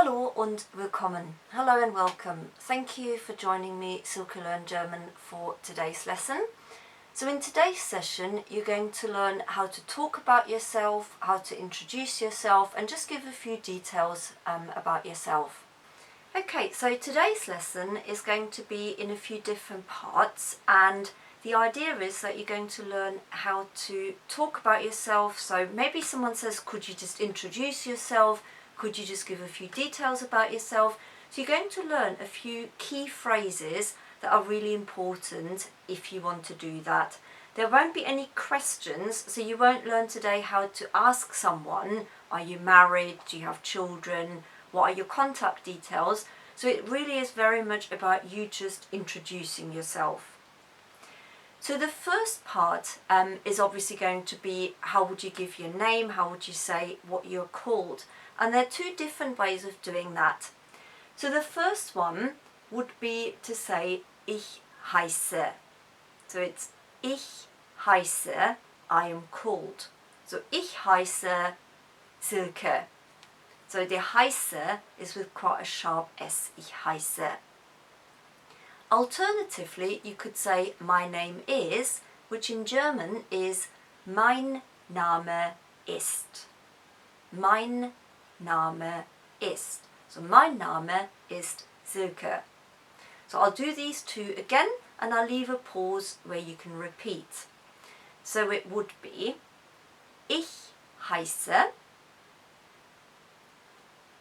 Hallo und willkommen. Hello and welcome. Thank you for joining me, Silke Learn German, for today's lesson. So in today's session, you're going to learn how to talk about yourself, how to introduce yourself, and just give a few details about yourself. Okay, so today's lesson is going to be in a few different parts, and the idea is that you're going to learn how to talk about yourself. So maybe someone says, could you just introduce yourself? Could you just give a few details about yourself? So you're going to learn a few key phrases that are really important if you want to do that. There won't be any questions, so you won't learn today how to ask someone, are you married? Do you have children? What are your contact details? So it really is very much about you just introducing yourself. So the first part is obviously going to be how would you give your name, how would you say what you're called. And there are two different ways of doing that. So the first one would be to say ich heiße. So it's ich heiße, I am called. So ich heiße Silke. So the heiße is with quite a sharp S, ich heiße. Alternatively, you could say my name is, which in German is mein Name ist. Mein Name ist. So mein Name ist Silke. So I'll do these two again and I'll leave a pause where you can repeat. So it would be ich heiße,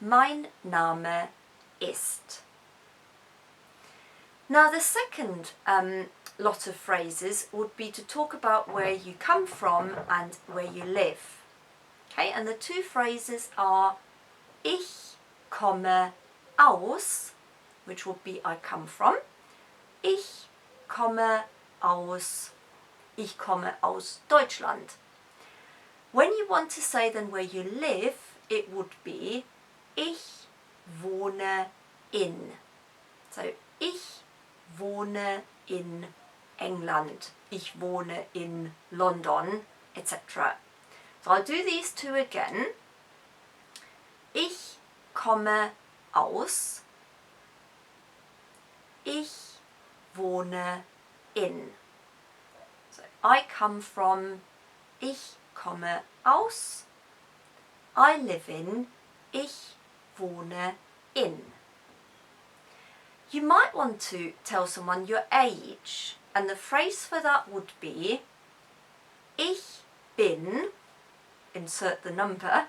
mein Name ist. Now the second lot of phrases would be to talk about where you come from and where you live. Okay, and the two phrases are ich komme aus, which would be I come from. Ich komme aus Deutschland. When you want to say then where you live, it would be ich wohne in. So ich wohne in England, ich wohne in London, etc. So I'll do these two again. Ich komme aus, ich wohne in. So I come from, ich komme aus, I live in, ich wohne in. You might want to tell someone your age, and the phrase for that would be ich bin, insert the number,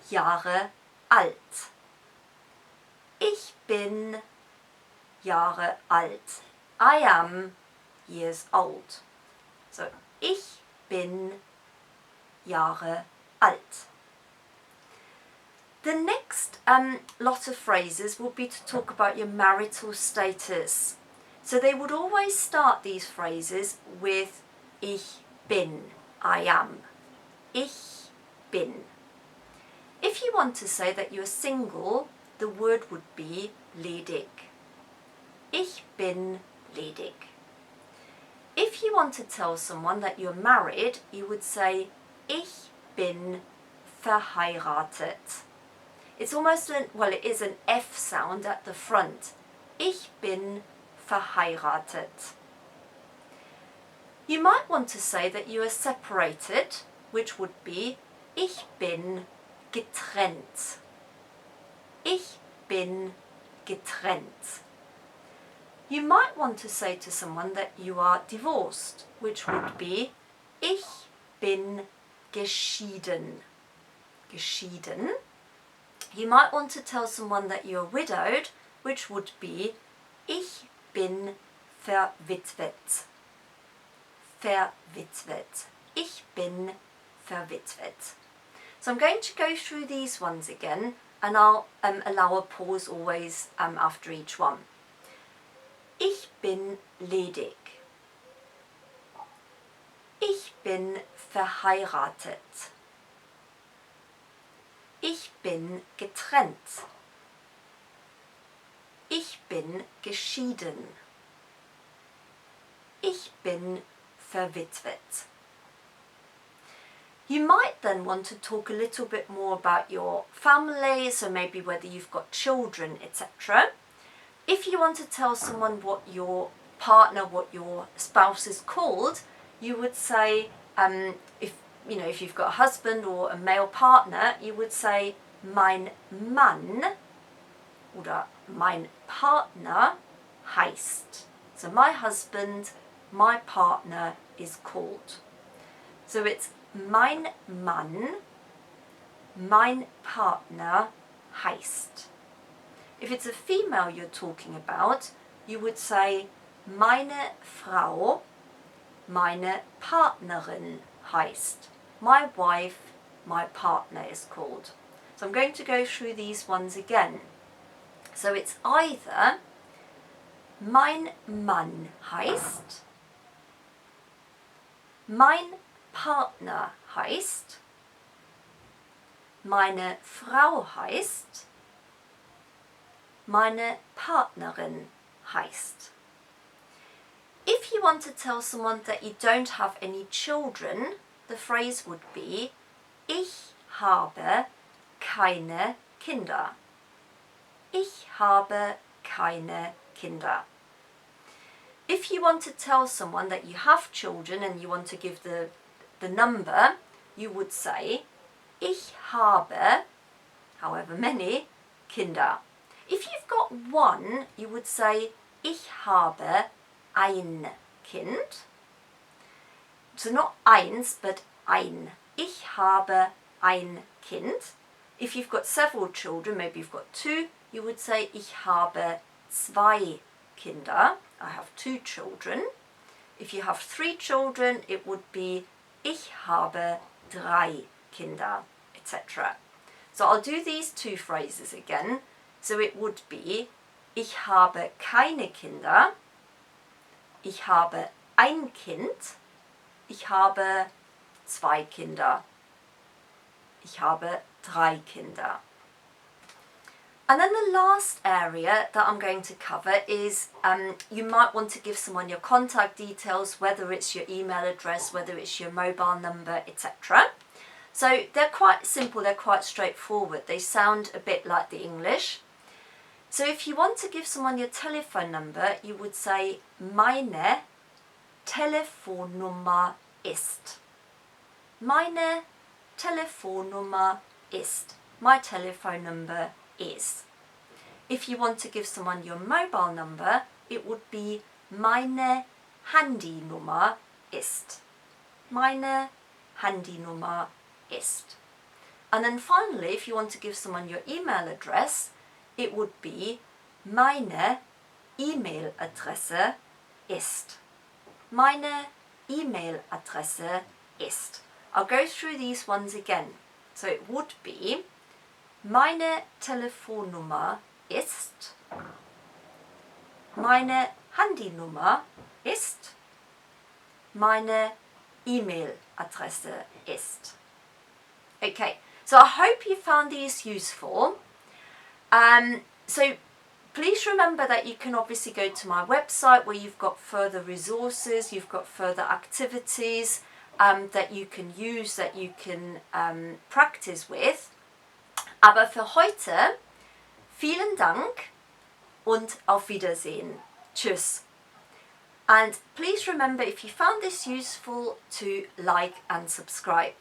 Jahre alt. Ich bin Jahre alt. I am years old. So, ich bin Jahre alt. The next lot of phrases will be to talk about your marital status. So they would always start these phrases with ich bin, I am. Ich bin. If you want to say that you're single, the word would be ledig. Ich bin ledig. If you want to tell someone that you're married, you would say ich bin verheiratet. It's almost it is an F sound at the front. Ich bin verheiratet. You might want to say that you are separated, which would be ich bin getrennt. Ich bin getrennt. You might want to say to someone that you are divorced, which would be ich bin geschieden. Geschieden. You might want to tell someone that you're widowed, which would be ich bin verwitwet. Verwitwet. Ich bin verwitwet. So I'm going to go through these ones again, and I'll allow a pause always after each one. Ich bin ledig. Ich bin verheiratet. Ich bin getrennt. Ich bin geschieden. Ich bin verwitwet. You might then want to talk a little bit more about your family, so maybe whether you've got children, etc. If you want to tell someone what your partner, what your spouse is called, you would say, if you've got a husband or a male partner, you would say mein Mann oder mein Partner heißt. So my husband, my partner is called. So it's mein Mann, mein Partner heißt. If it's a female you're talking about, you would say meine Frau, meine Partnerin heißt. My wife, my partner is called. So I'm going to go through these ones again. So it's either mein Mann heißt, mein Partner heißt, meine Frau heißt, meine Partnerin heißt. If you want to tell someone that you don't have any children, the phrase would be ich habe keine Kinder. Ich habe keine Kinder. If you want to tell someone that you have children and you want to give the number, you would say ich habe, however many, Kinder. If you've got one, you would say ich habe ein Kind. So not eins, but ein. Ich habe ein Kind. If you've got several children, maybe you've got two, you would say ich habe zwei Kinder. I have two children. If you have three children, it would be ich habe drei Kinder, etc. So I'll do these two phrases again. So it would be ich habe keine Kinder, ich habe ein Kind, ich habe zwei Kinder, ich habe drei Kinder. And then the last area that I'm going to cover is you might want to give someone your contact details, whether it's your email address, whether it's your mobile number, etc. So they're quite simple, they're quite straightforward. They sound a bit like the English. So if you want to give someone your telephone number, you would say meine Telefonnummer ist. Meine Telefonnummer ist. My telephone number is. If you want to give someone your mobile number, it would be meine Handynummer ist. Meine Handynummer ist. And then finally, if you want to give someone your email address, it would be meine E-Mail-Adresse ist. Meine E-Mail-Adresse ist. I'll go through these ones again. So it would be meine Telefonnummer ist, meine Handynummer ist, meine E-Mail-Adresse ist. Okay, so I hope you found these useful. So please remember that you can obviously go to my website where you've got further resources, you've got further activities that you can use, that you can practice with. Aber für heute, vielen Dank und auf Wiedersehen. Tschüss. And please remember, if you found this useful, to like and subscribe.